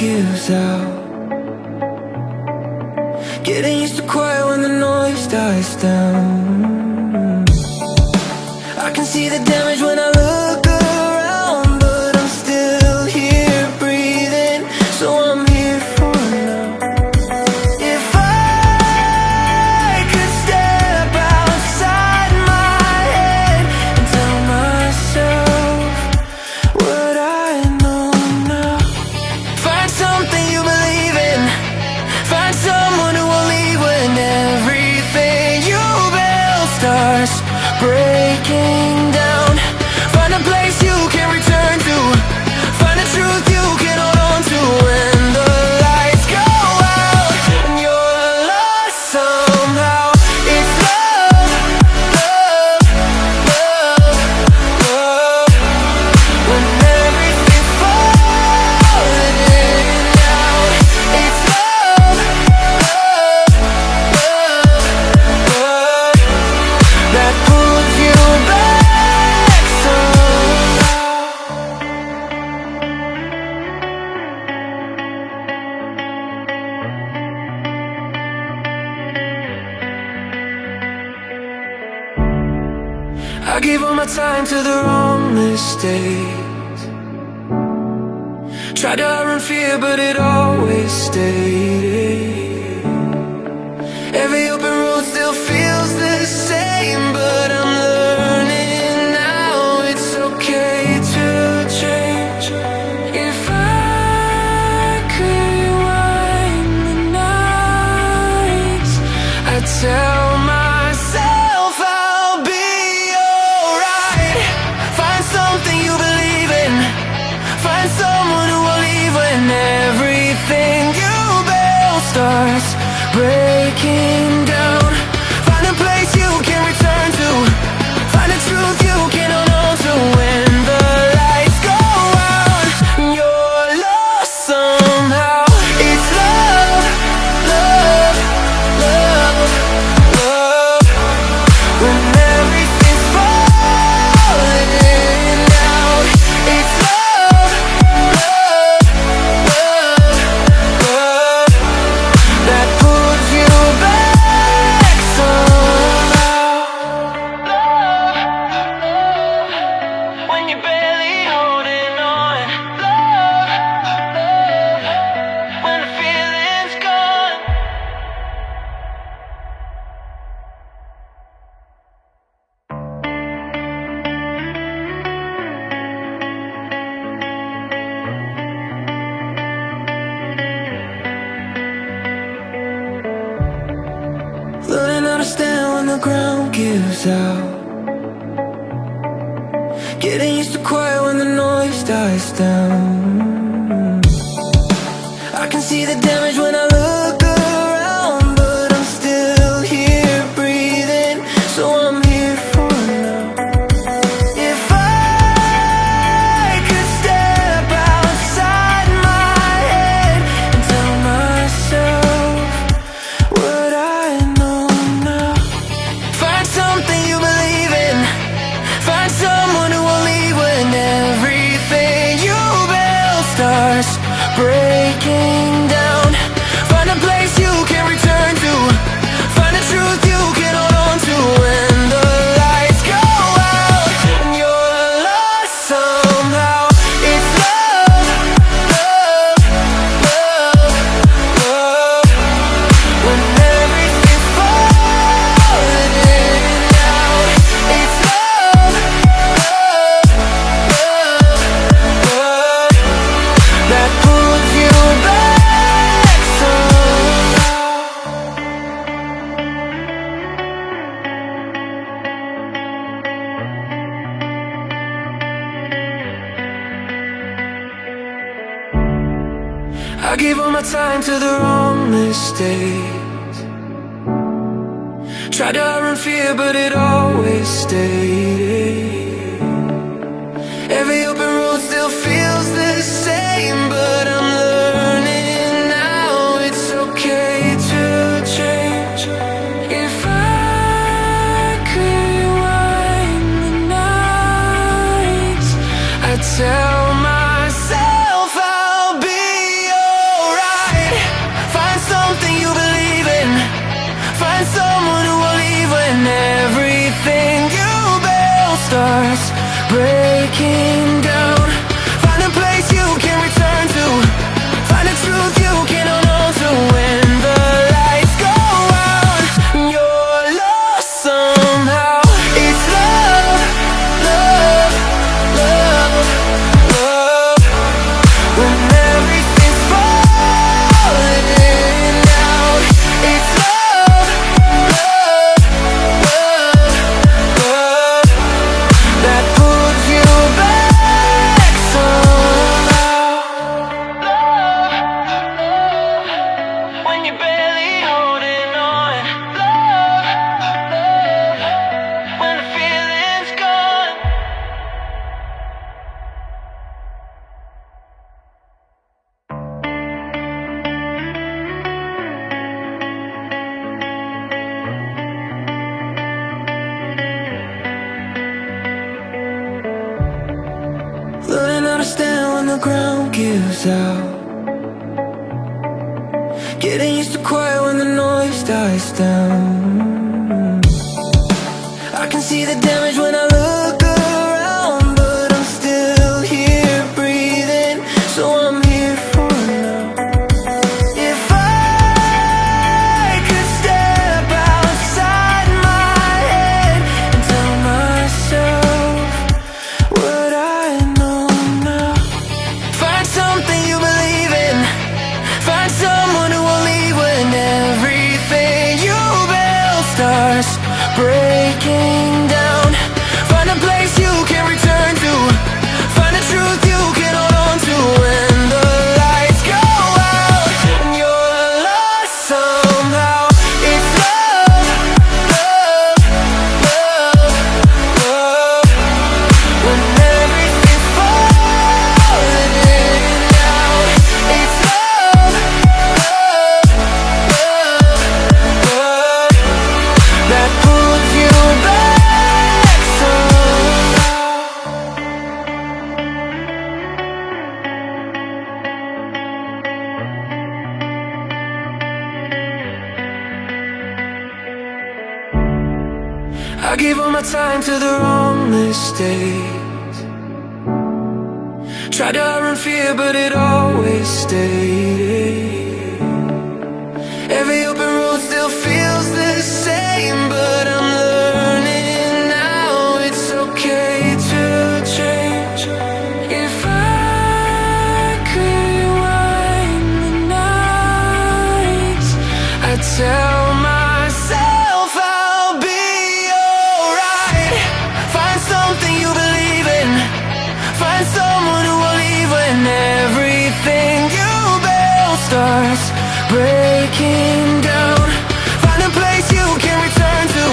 gives out. Getting used to quiet when the noise dies down. I can see the damage when I look around, but I'm still here breathing, so I'm here for now. If I could step outside my head and tell myself what I know now. Find something you believe in. Find someone who will leave when everything you build starts breaking down. Find a place you can return to. Find a truth you can hold on to when the lights go out and you're lost somehow. It's love, love, love, love. When everything's falling out, it's love, love, love, love that pulls you back somehow. I gave all my time to the wrong mistakes. Tried to outrun fear, but it always stayed. Every open road still feels the same, but I'm learning now it's okay to change. If I could rewind the nights, I'd tell myself I'll be alright. Find something you believe in. Find someone who will leave when everything you build starts breaking down. Find a place you can return to. Find a truth you can hold on to when the lights go out and you're lost somehow. It's love, love, love, love. When everything's falling out, it's love, love, love, love that pulls you back somehow. Love, when you're barely holding on. Love, when the feeling's gone. Learning how to stand when the ground gives out. Getting used to quiet when the noise dies down. I can see the damage when I look around, but I'm still here breathing, so I'm here for now. If I could step outside my head and tell myself what I know now. Find something you believe in. Find someone who will leave when everything you build starts breaking down. Find a place you can return to. Find a truth you can hold on to when the lights go out and you're lost somehow. It's love, love, love, love. When everything's falling out, it's love, love, love, love that pulls you back somehow. I gave all my time to the wrong mistakes. Tried to outrun fear, but it always stayed. Every open road still feels the same, but I'm learning now it's okay to change. If I could rewind the nights, I'd tell myself I'll be alright. the ground gives out. Getting used to quiet when the noise dies down. I can see the damage when I look around, but I'm still here breathing, so I'm here for now. If I could step outside my head and tell myself what I know now. Find something you believe in. Find someone who will leave when everything you build starts breaking down. Find a place you can return to. Find a truth you can hold on to when the lights go out and you're lost somehow. It's love, love, love, love. When everything's falling in and out. It's love, love, love, love. That pulls you back somehow. I gave all my time to the wrong mistakes. Tried to outrun fear, but it always stayed. Every open road still feels the same, but I'm learning now it's okay to change. If I could rewind the nights, I'd tell myself I'll be alright. Find something you believe in. Find someone who will leave when everything you build starts breaking down. Find a place you can return to.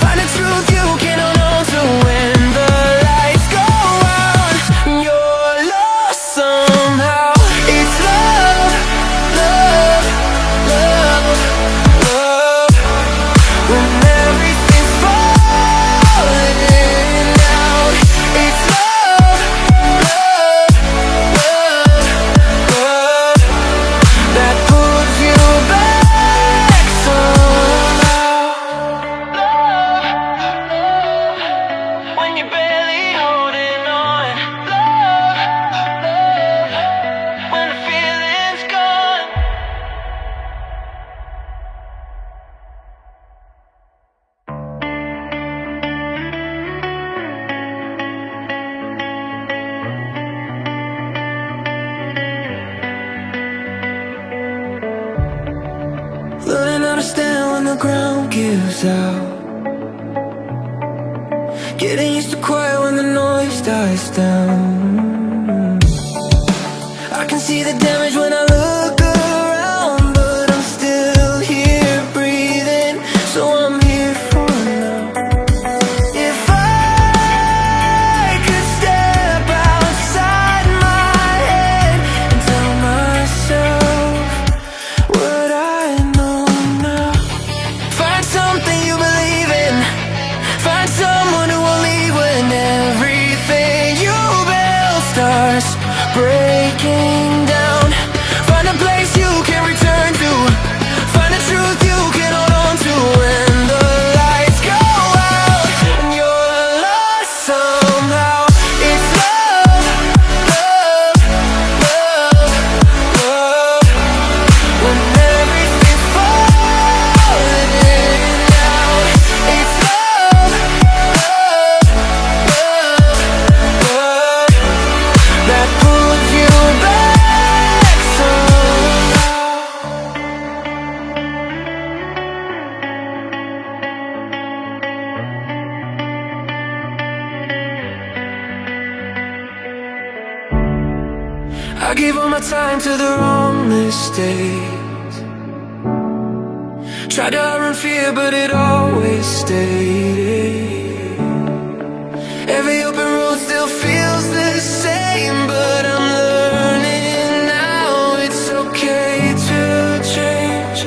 Find a truth you can hold on to when the lights go out and you're lost somehow. It's love, love, love, love. When everything's falling in and out. It's love, love, love, love. That pulls you back somehow. Love, love. When you're barely holding on. Love, love. When the feeling's gone. Learning how to stand when the ground gives out. Getting used to quiet when the noise dies down. I can see the damage when I look around, but I'm still here breathing, so I'm here for now. If I could step outside my head and tell myself what I know now. Find something you believe in. Find someone who will leave when everything you build starts breaking down. Find a place you can return to. Find a truth you can hold on to when the lights go out and you're lost somehow. It's love, love, love, love. When everything's falling in and out. It's love, love, love, love. That pulls you back somehow. I gave all my time to the wrong mistakes. Tried to outrun fear, but it always stayed. Every open road still feels the same, but I'm learning now it's okay to change.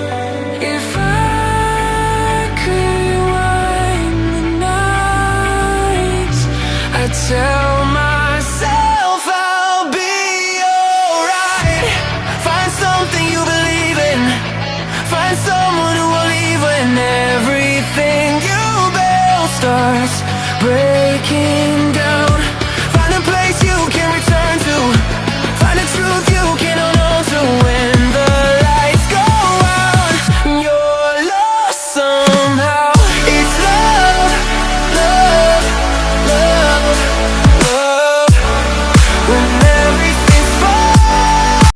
If I could rewind the nights, I'd tell myself I'll be can't